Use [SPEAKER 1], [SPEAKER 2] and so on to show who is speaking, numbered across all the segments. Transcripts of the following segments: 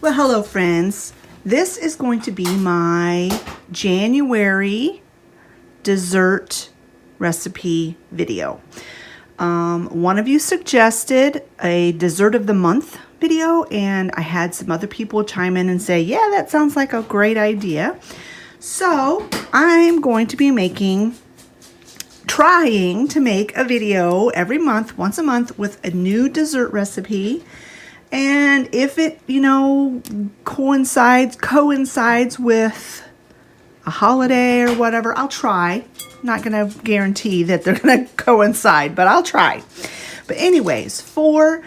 [SPEAKER 1] Well, hello friends. This is going to be my January dessert recipe video. One of you suggested a dessert of the month video, and I had some other people chime in and say, yeah, that sounds like a great idea. So I'm going to be trying to make a video every month, once a month, with a new dessert recipe. And if it, coincides with a holiday or whatever, I'll try. Not going to guarantee that they're going to coincide, but I'll try. But anyways, for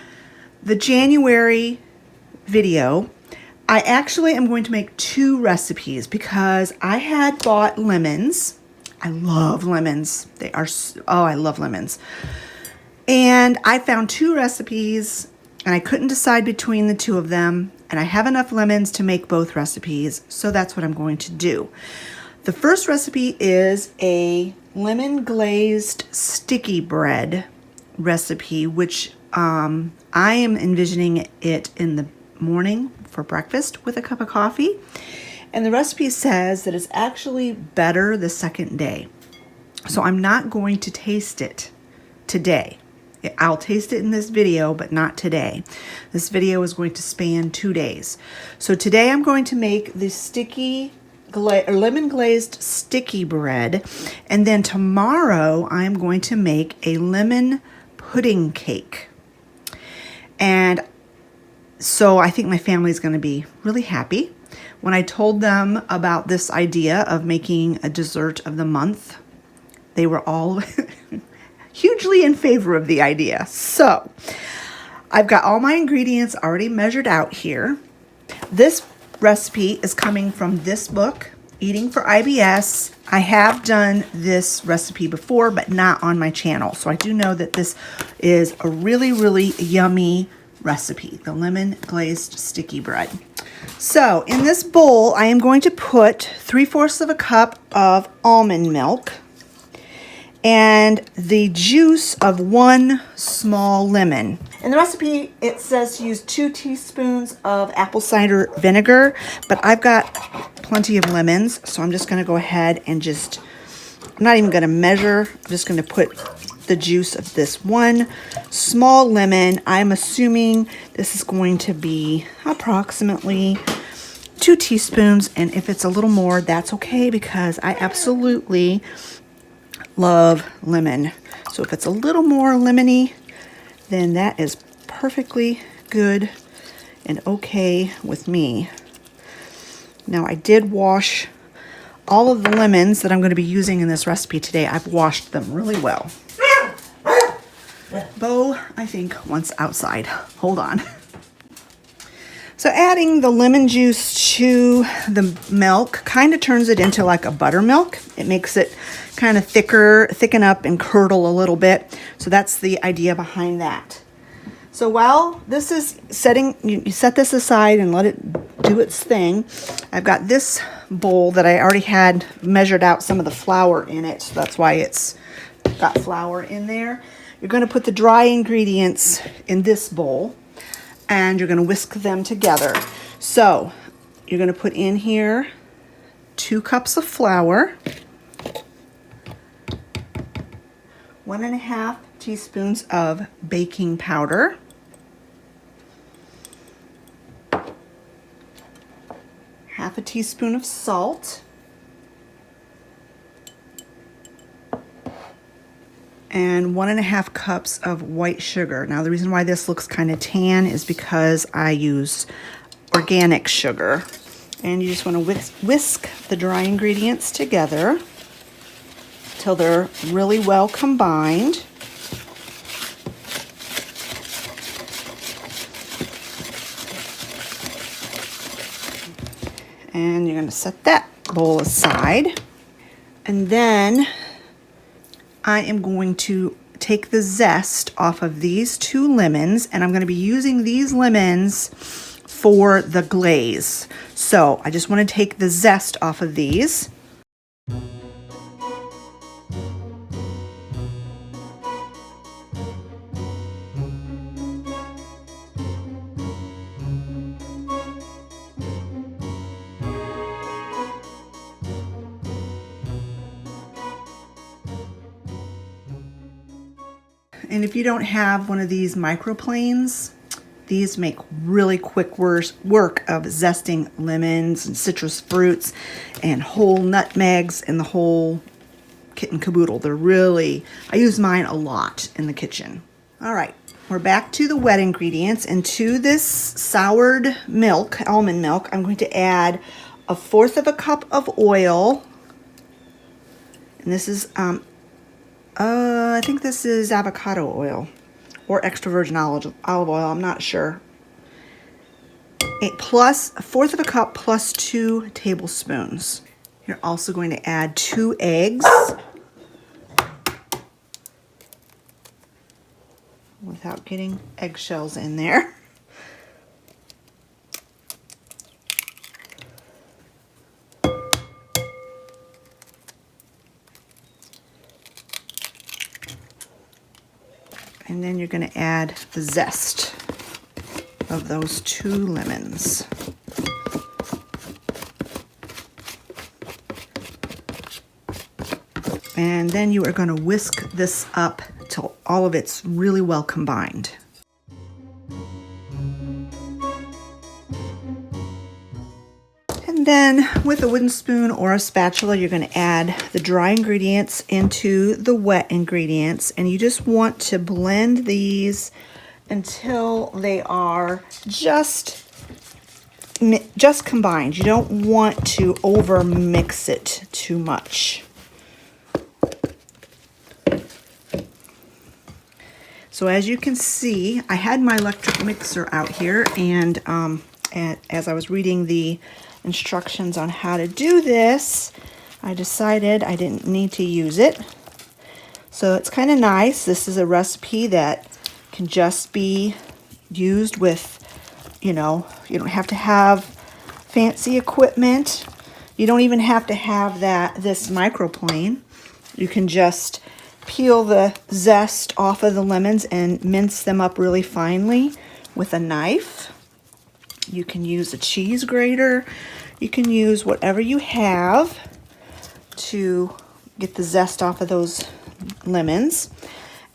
[SPEAKER 1] the January video, I actually am going to make two recipes because I had bought lemons. I love lemons. I love lemons. And I found two recipes and I couldn't decide between the two of them, and I have enough lemons to make both recipes, so that's what I'm going to do. The first recipe is a lemon glazed sticky bread recipe, which I am envisioning it in the morning for breakfast with a cup of coffee. And the recipe says that it's actually better the second day. So I'm not going to taste it today. I'll taste it in this video, but not today. This video is going to span 2 days. So today I'm going to make the lemon glazed sticky bread, and then tomorrow I'm going to make a lemon pudding cake. And so I think my family is going to be really happy. When I told them about this idea of making a dessert of the month, they were all hugely in favor of the idea. So I've got all my ingredients already measured out here. This recipe is coming from this book, Eating for IBS. I have done this recipe before, but not on my channel. So I do know that this is a really, really yummy recipe, the lemon glazed sticky bread. So in this bowl, I am going to put 3/4 of a cup of almond milk and the juice of 1 small lemon. In the recipe, it says to use 2 teaspoons of apple cider vinegar, but I've got plenty of lemons, so I'm just going to go ahead and I'm not even going to measure. I'm just going to put the juice of this 1 small lemon. I'm assuming this is going to be approximately 2 teaspoons, and if it's a little more, that's okay, because I absolutely love lemon. So if it's a little more lemony, then that is perfectly good and okay with me. Now, I did wash all of the lemons that I'm going to be using in this recipe today. I've washed them really well. Bo, I think, wants outside. Hold on. So adding the lemon juice to the milk kind of turns it into like a buttermilk. It makes it kind of thicken up and curdle a little bit. So that's the idea behind that. So while this is setting, you set this aside and let it do its thing. I've got this bowl that I already had measured out some of the flour in it. So that's why it's got flour in there. You're going to put the dry ingredients in this bowl, and you're going to whisk them together. So you're going to put in here 2 cups of flour, 1.5 teaspoons of baking powder, half a teaspoon of salt, and 1.5 cups of white sugar. Now, the reason why this looks kind of tan is because I use organic sugar. And you just want to whisk the dry ingredients together till they're really well combined. And you're going to set that bowl aside. And then I am going to take the zest off of these 2 lemons, and I'm going to be using these lemons for the glaze. So I just want to take the zest off of these. And if you don't have one of these microplanes, these make really quick work of zesting lemons and citrus fruits and whole nutmegs and the whole kit and caboodle. They're really, I use mine a lot in the kitchen. All right, we're back to the wet ingredients. And to this soured milk, almond milk, I'm going to add 1/4 cup of oil. And this is, I think this is avocado oil or extra virgin olive oil, I'm not sure. Plus 1/4 cup plus 2 tablespoons. You're also going to add 2 eggs. Without getting eggshells in there. And then you're going to add the zest of those 2 lemons. And then you are going to whisk this up till all of it's really well combined. And then with a wooden spoon or a spatula, you're going to add the dry ingredients into the wet ingredients. And you just want to blend these until they are just combined. You don't want to over mix it too much. So as you can see, I had my electric mixer out here, and as I was reading the instructions on how to do this, I decided I didn't need to use it. So it's kind of nice. This is a recipe that can just be used with, you don't have to have fancy equipment. You don't even have to have this microplane. You can just peel the zest off of the lemons and mince them up really finely with a knife. You can use a cheese grater. You can use whatever you have to get the zest off of those lemons.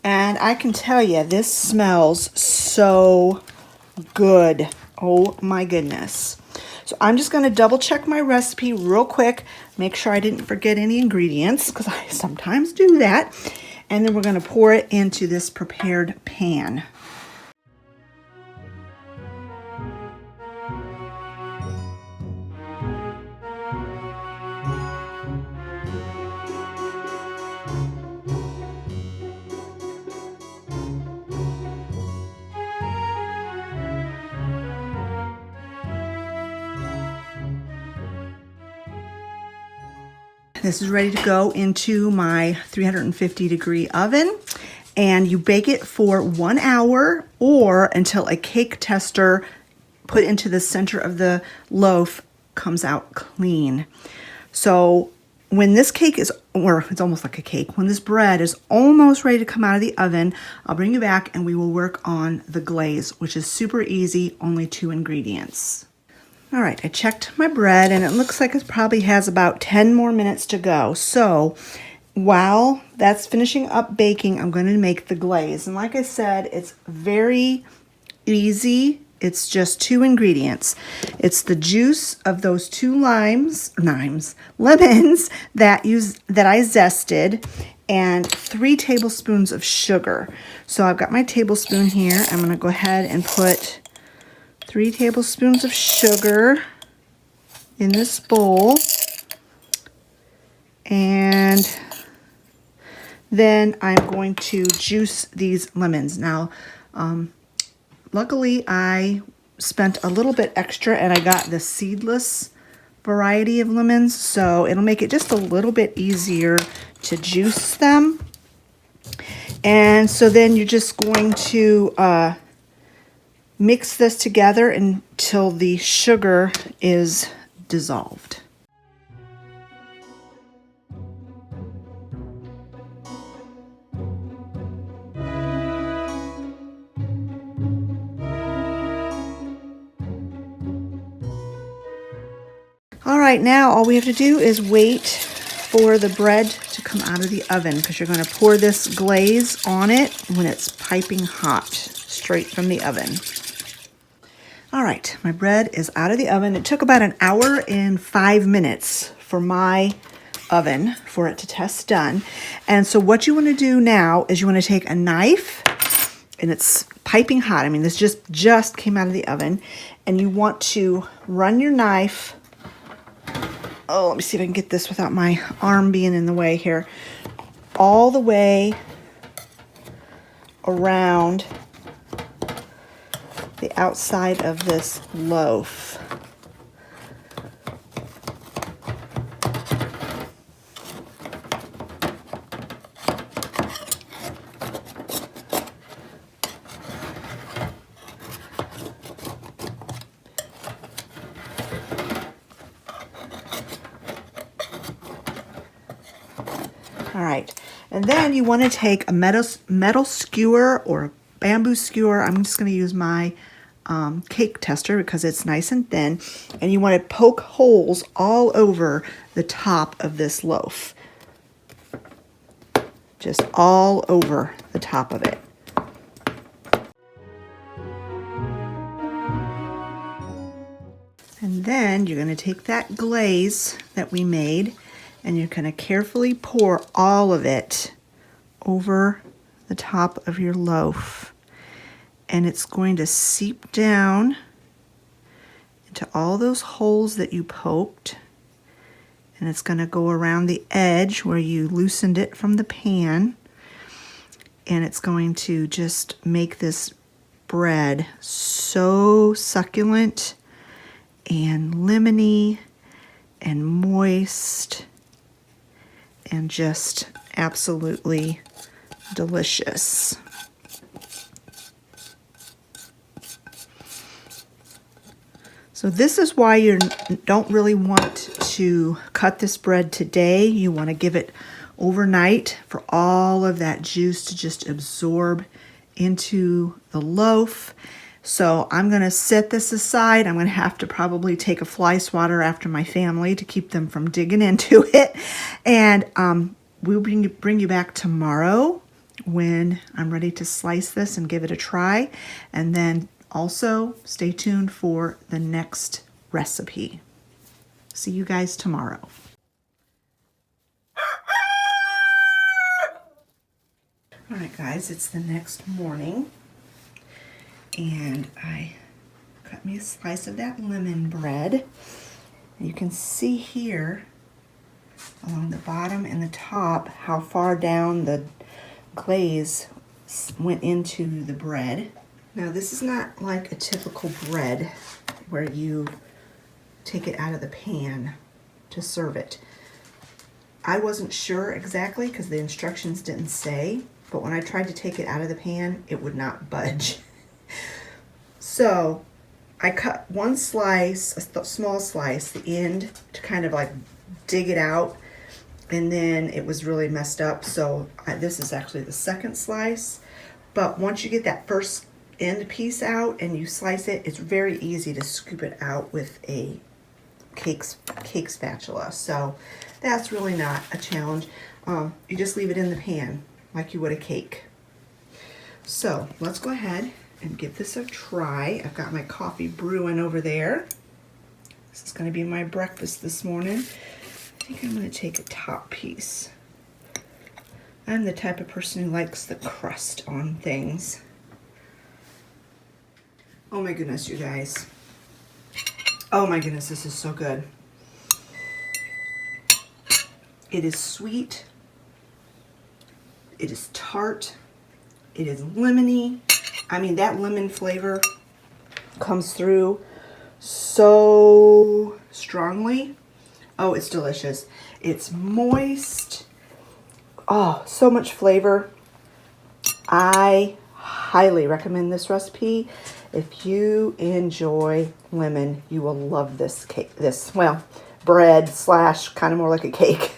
[SPEAKER 1] And I can tell you, this smells so good. Oh my goodness. So I'm just going to double check my recipe real quick, make sure I didn't forget any ingredients, because I sometimes do that. And then we're going to pour it into this prepared pan. This is ready to go into my 350-degree oven, and you bake it for 1 hour or until a cake tester put into the center of the loaf comes out clean. So when this cake is, or it's almost like a cake, when this bread is almost ready to come out of the oven, I'll bring you back and we will work on the glaze, which is super easy, only 2 ingredients. All right, I checked my bread and it looks like it probably has about 10 more minutes to go. So while that's finishing up baking, I'm going to make the glaze. And like I said, it's very easy. It's just 2 ingredients. It's the juice of those 2 lemons that I zested, and 3 tablespoons of sugar. So I've got my tablespoon here. I'm going to go ahead and put 3 tablespoons of sugar in this bowl, and then I'm going to juice these lemons. Now, luckily I spent a little bit extra and I got the seedless variety of lemons, so it'll make it just a little bit easier to juice them. And so then you're just going to mix this together until the sugar is dissolved. All right, now all we have to do is wait for the bread to come out of the oven because you're going to pour this glaze on it when it's piping hot, straight from the oven. All right, my bread is out of the oven. It took about 1 hour and 5 minutes for my oven for it to test done. And so what you want to do now is you want to take a knife, and it's piping hot. I mean, this just came out of the oven, and you want to run your knife. Oh, let me see if I can get this without my arm being in the way here. All the way around the outside of this loaf. All right, and then you want to take a metal skewer or a bamboo skewer. I'm just going to use my cake tester because it's nice and thin, and you want to poke holes all over the top of this loaf. Just all over the top of it. And then you're going to take that glaze that we made, and you're going to carefully pour all of it over the top of your loaf. And it's going to seep down into all those holes that you poked. And it's going to go around the edge where you loosened it from the pan. And it's going to just make this bread so succulent and lemony and moist and just absolutely delicious. So this is why you don't really want to cut this bread today. You want to give it overnight for all of that juice to just absorb into the loaf. So I'm going to set this aside. I'm going to have to probably take a fly swatter after my family to keep them from digging into it. And we'll bring you back tomorrow when I'm ready to slice this and give it a try. And then also stay tuned for the next recipe. See you guys tomorrow. All right, guys, it's the next morning. And I cut me a slice of that lemon bread. You can see here along the bottom and the top how far down the glaze went into the bread. Now this is not like a typical bread where you take it out of the pan to serve it. I wasn't sure exactly because the instructions didn't say, but when I tried to take it out of the pan, it would not budge. So I cut one slice, a small slice, the end, to kind of like dig it out, and then it was really messed up. So this is actually the second slice. But once you get that first end piece out and you slice it, it's very easy to scoop it out with a cake spatula. So that's really not a challenge. You just leave it in the pan like you would a cake. So let's go ahead and give this a try. I've got my coffee brewing over there. This is going to be my breakfast this morning. I think I'm going to take a top piece. I'm the type of person who likes the crust on things. Oh my goodness, you guys. Oh my goodness, this is so good. It is sweet. It is tart. It is lemony. I mean, that lemon flavor comes through so strongly. Oh, it's delicious. It's moist. Oh, so much flavor. I highly recommend this recipe. If you enjoy lemon, you will love this cake. Well, bread slash kind of more like a cake.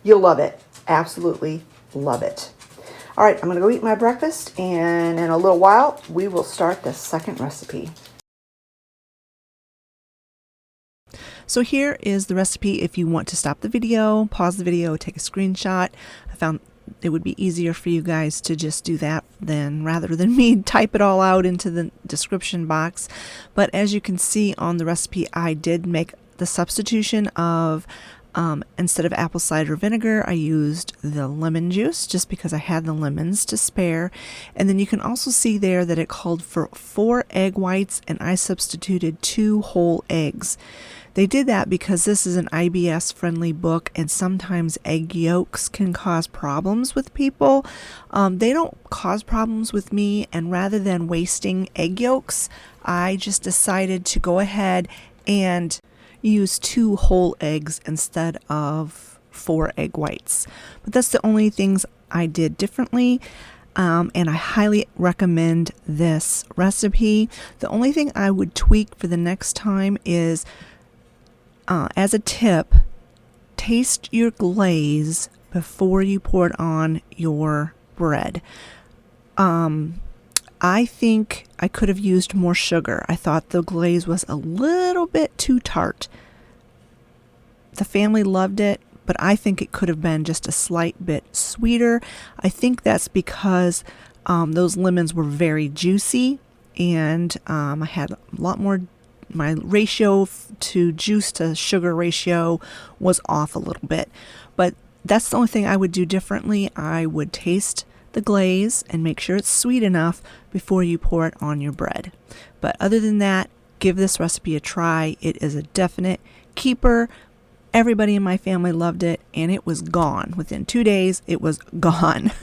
[SPEAKER 1] You'll love it. Absolutely love it. All right, I'm going to go eat my breakfast, and in a little while, we will start the second recipe. So here is the recipe if you want to stop the video, pause the video, take a screenshot. I found it would be easier for you guys to just do that rather than me type it all out into the description box. But as you can see on the recipe, I did make the substitution of instead of apple cider vinegar, I used the lemon juice just because I had the lemons to spare. And then you can also see there that it called for 4 egg whites, and I substituted 2 whole eggs. They did that because this is an IBS friendly book, and sometimes egg yolks can cause problems with people. They don't cause problems with me, and rather than wasting egg yolks, I just decided to go ahead and use 2 whole eggs instead of 4 egg whites. But that's the only things I did differently, and I highly recommend this recipe. The only thing I would tweak for the next time is, as a tip, taste your glaze before you pour it on your bread. I think I could have used more sugar. I thought the glaze was a little bit too tart. The family loved it, but I think it could have been just a slight bit sweeter. I think that's because those lemons were very juicy, and I had a lot more. My ratio to juice to sugar ratio was off a little bit. But that's the only thing I would do differently. I would taste the glaze and make sure it's sweet enough before you pour it on your bread. But other than that, give this recipe a try. It is a definite keeper. Everybody in my family loved it, and it was gone. Within 2 days, it was gone.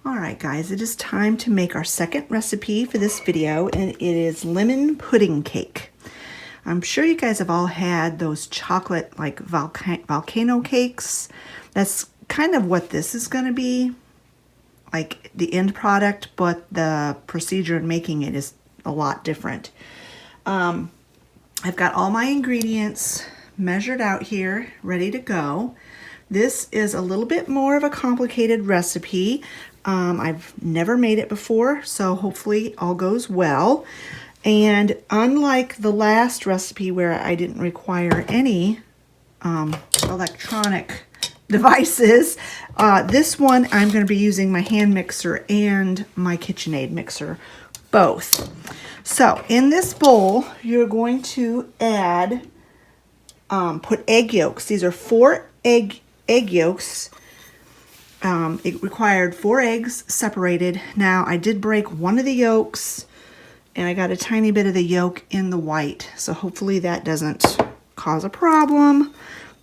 [SPEAKER 1] All right, guys, it is time to make our second recipe for this video, and it is lemon pudding cake. I'm sure you guys have all had those chocolate, like volcano cakes. That's kind of what this is going to be, like the end product, but the procedure in making it is a lot different. I've got all my ingredients measured out here, ready to go. This is a little bit more of a complicated recipe. I've never made it before, so hopefully all goes well. And unlike the last recipe where I didn't require any electronic devices, this one I'm going to be using my hand mixer and my KitchenAid mixer, both. So in this bowl, you're going to add, put egg yolks. These are 4 egg yolks. It required 4 eggs separated. Now I did break one of the yolks, and I got a tiny bit of the yolk in the white. So hopefully that doesn't cause a problem,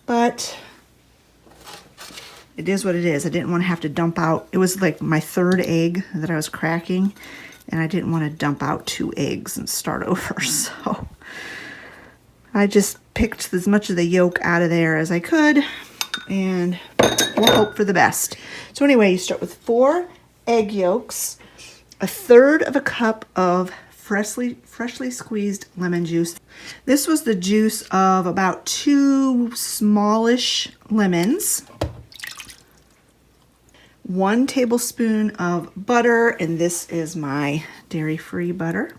[SPEAKER 1] but it is what it is. I didn't want to have to dump out. It was like my 3rd egg that I was cracking, and I didn't want to dump out 2 eggs and start over. So I just picked as much of the yolk out of there as I could, and we'll hope for the best. So anyway, you start with 4 egg yolks, 1/3 of a cup of freshly squeezed lemon juice. This was the juice of about 2 smallish lemons. 1 tablespoon of butter, and this is my dairy-free butter.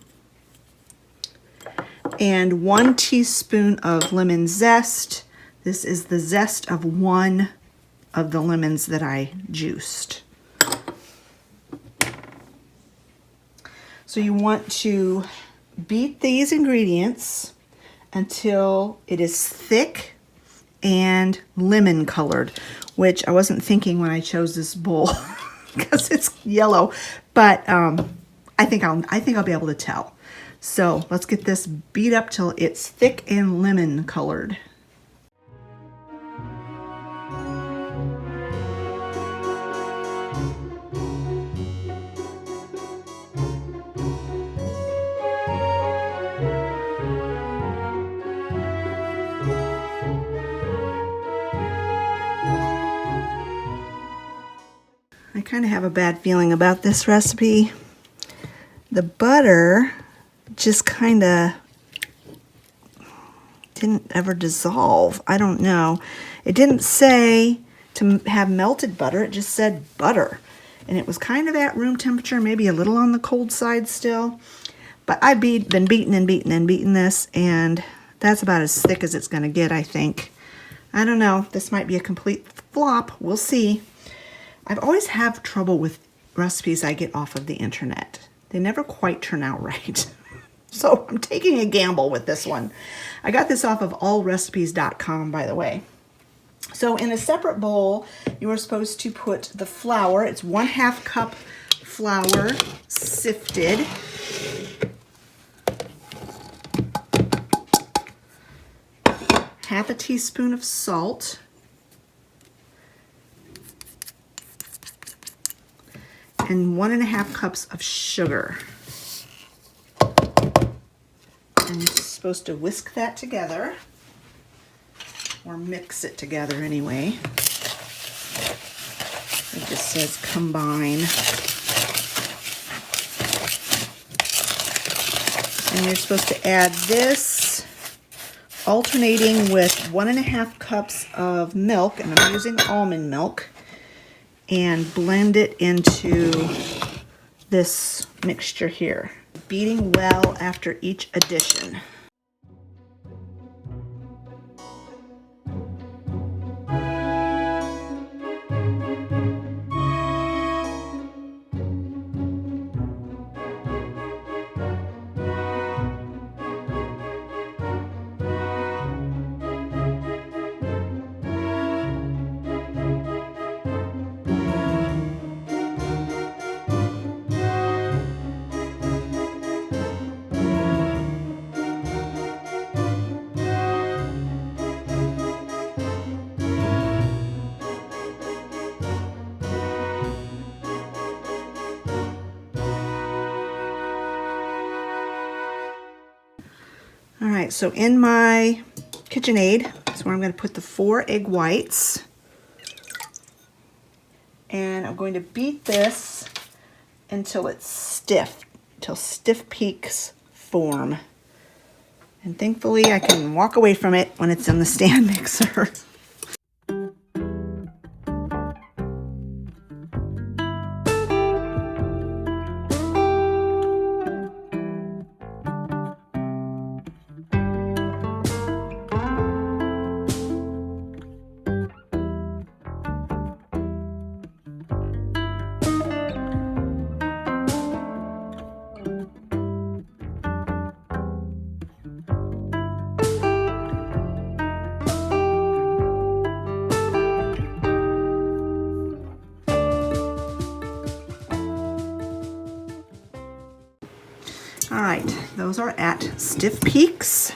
[SPEAKER 1] And 1 teaspoon of lemon zest. This is the zest of 1 of the lemons that I juiced. So you want to beat these ingredients until it is thick and lemon colored, which I wasn't thinking when I chose this bowl because it's yellow, but I think I'll be able to tell. So let's get this beat up till it's thick and lemon colored. I kind of have a bad feeling about this recipe. The butter just kind of didn't ever dissolve. I don't know. It didn't say to have melted butter. It just said butter. And it was kind of at room temperature, maybe a little on the cold side still. But I've been beating and beating and beating this, and That's about as thick as it's going to get, I think. I don't know. This might be a complete flop. We'll see. I've always had trouble with recipes I get off of the internet. They never quite turn out right. So I'm taking a gamble with this one. I got this off of allrecipes.com, by the way. So in a separate bowl, you are supposed to put the flour. It's 1/2 cup flour, sifted. Half a teaspoon of salt. And 1.5 cups of sugar. And you're supposed to whisk that together, or mix it together anyway. It just says combine. And you're supposed to add this, alternating with 1.5 cups of milk, and I'm using almond milk, and blend it into this mixture here, beating well after each addition. All right, so in my KitchenAid is where I'm going to put the 4 egg whites. And I'm going to beat this until it's stiff, until stiff peaks form. And thankfully I can walk away from it when it's in the stand mixer. All right, those are at stiff peaks.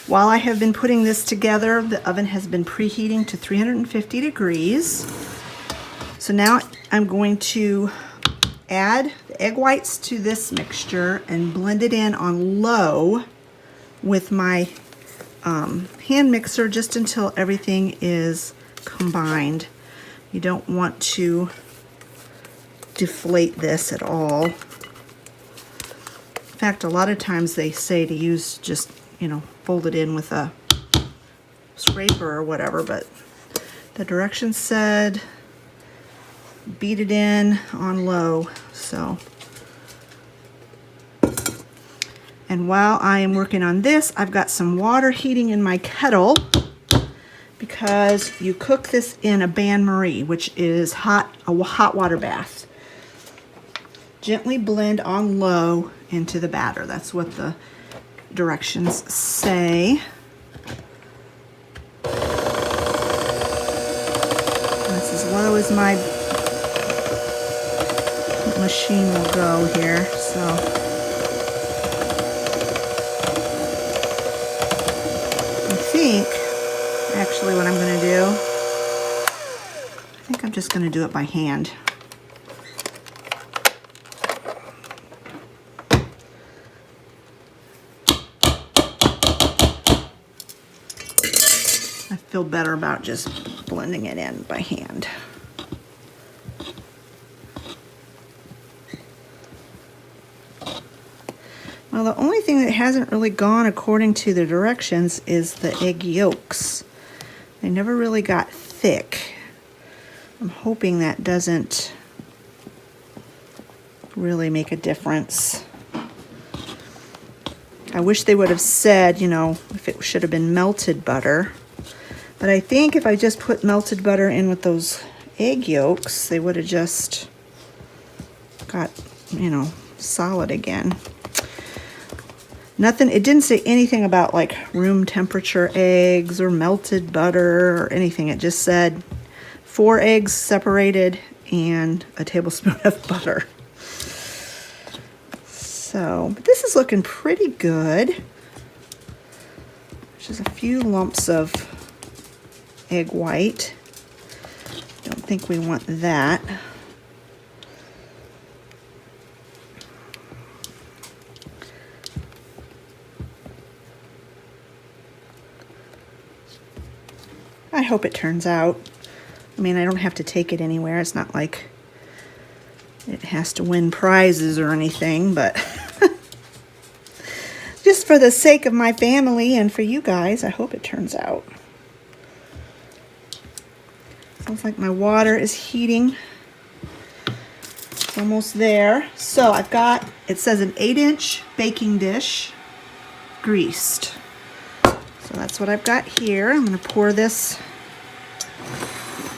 [SPEAKER 1] While I have been putting this together, the oven has been preheating to 350 degrees. So now I'm going to add the egg whites to this mixture and blend it in on low with my hand mixer just until everything is combined. You don't want to deflate this at all. In fact, a lot of times they say to use just, fold it in with a scraper or whatever, but the directions said beat it in on low. So, and while I am working on this, I've got some water heating in my kettle because you cook this in a bain-marie, which is a hot water bath. Gently blend on low into the batter. That's what the directions say. That's as low as my machine will go here. So I think actually what I'm going to do, I think I'm just going to do it by hand. I feel better about just blending it in by hand. Well, the only thing that hasn't really gone according to the directions is the egg yolks. They never really got thick. I'm hoping that doesn't really make a difference. I wish they would have said, you know, if it should have been melted butter. But I think if I just put melted butter in with those egg yolks, they would have just got, you know, solid again. Nothing, it didn't say anything about like room temperature eggs or melted butter or anything. It just said 4 eggs separated and a tablespoon of butter. So, but this is looking pretty good. There's just a few lumps of egg white. Don't think we want that. I hope it turns out. I mean, I don't have to take it anywhere. It's not like it has to win prizes or anything, but just for the sake of my family and for you guys, I hope it turns out. Sounds like my water is heating. It's almost there. So I've got, it says an 8-inch baking dish greased. So that's what I've got here. I'm going to pour this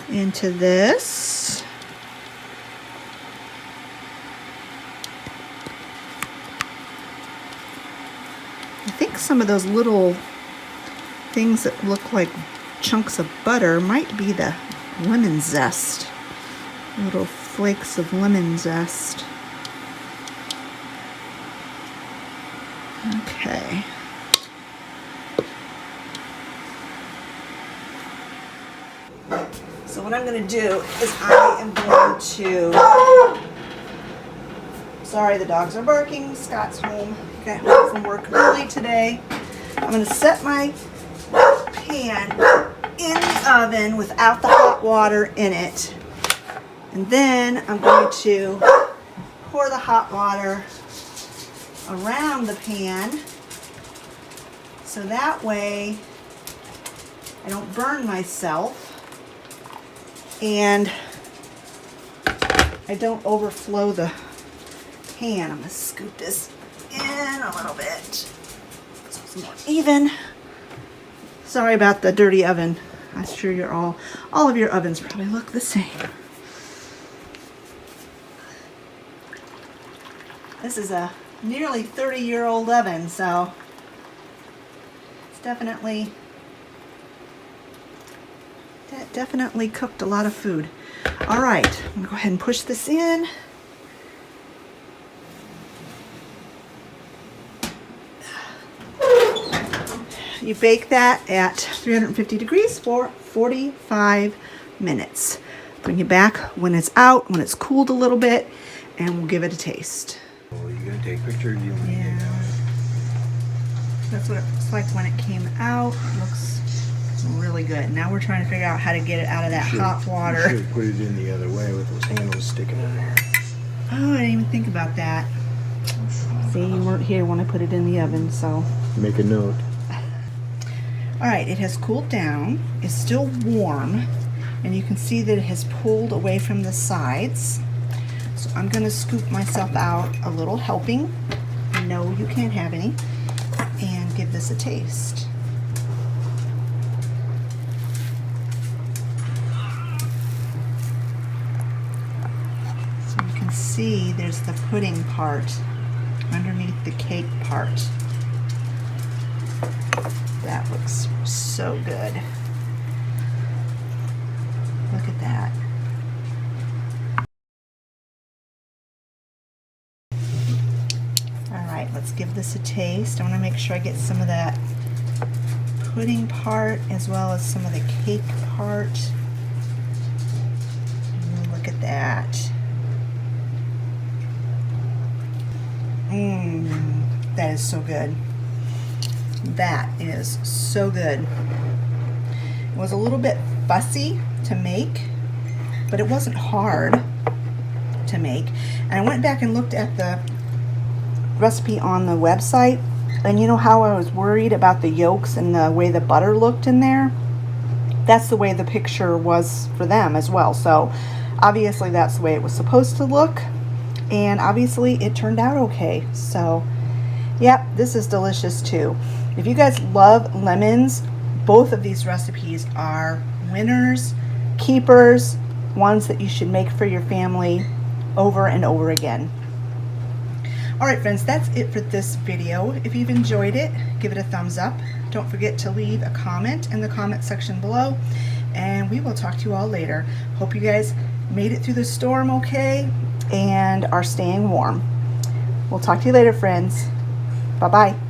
[SPEAKER 1] into this. I think some of those little things that look like chunks of butter might be the lemon zest. Little flakes of lemon zest. Okay. So what I'm going to do is I am going to, sorry the dogs are barking, Scott's home, got home from work early today. I'm going to set my pan in the oven without the hot water in it. And then I'm going to pour the hot water around the pan so that way I don't burn myself. And I don't overflow the pan. I'm going to scoop this in a little bit so it's more even. Sorry about the dirty oven. I'm sure you're all of your ovens probably look the same. This is a nearly 30-year-old oven, so it's definitely cooked a lot of food. All right, I'm gonna go ahead and push this in. You bake that at 350 degrees for 45 minutes. Bring it back when it's out, when it's cooled a little bit, and we'll give it a taste.
[SPEAKER 2] Are you gonna take pictures?
[SPEAKER 1] Yeah. That's what it looks like when it came out. It looks really good. Now we're trying to figure out how to get it out of that hot water.
[SPEAKER 2] You should put it in the other way with those handles sticking in there.
[SPEAKER 1] Oh, I didn't even think about that. See, you weren't here when I put it in the oven, so.
[SPEAKER 2] Make a note.
[SPEAKER 1] All right, it has cooled down. It's still warm, and you can see that it has pulled away from the sides. So I'm gonna scoop myself out a little helping. No, you can't have any. And give this a taste. So you can see there's the pudding part underneath the cake part. That looks so good. Look at that. All right, let's give this a taste. I want to make sure I get some of that pudding part as well as some of the cake part. Look at that. That is so good. That is so good. It was a little bit fussy to make, but it wasn't hard to make. And I went back and looked at the recipe on the website, and you know how I was worried about the yolks and the way the butter looked in there? That's the way the picture was for them as well. So obviously that's the way it was supposed to look, and obviously it turned out okay. So Yep, this is delicious too. If you guys love lemons, both of these recipes are winners, keepers, ones that you should make for your family over and over again. All right, friends, that's it for this video. If you've enjoyed it, give it a thumbs up. Don't forget to leave a comment in the comment section below, and we will talk to you all later. Hope you guys made it through the storm okay and are staying warm. We'll talk to you later, friends. Bye-bye.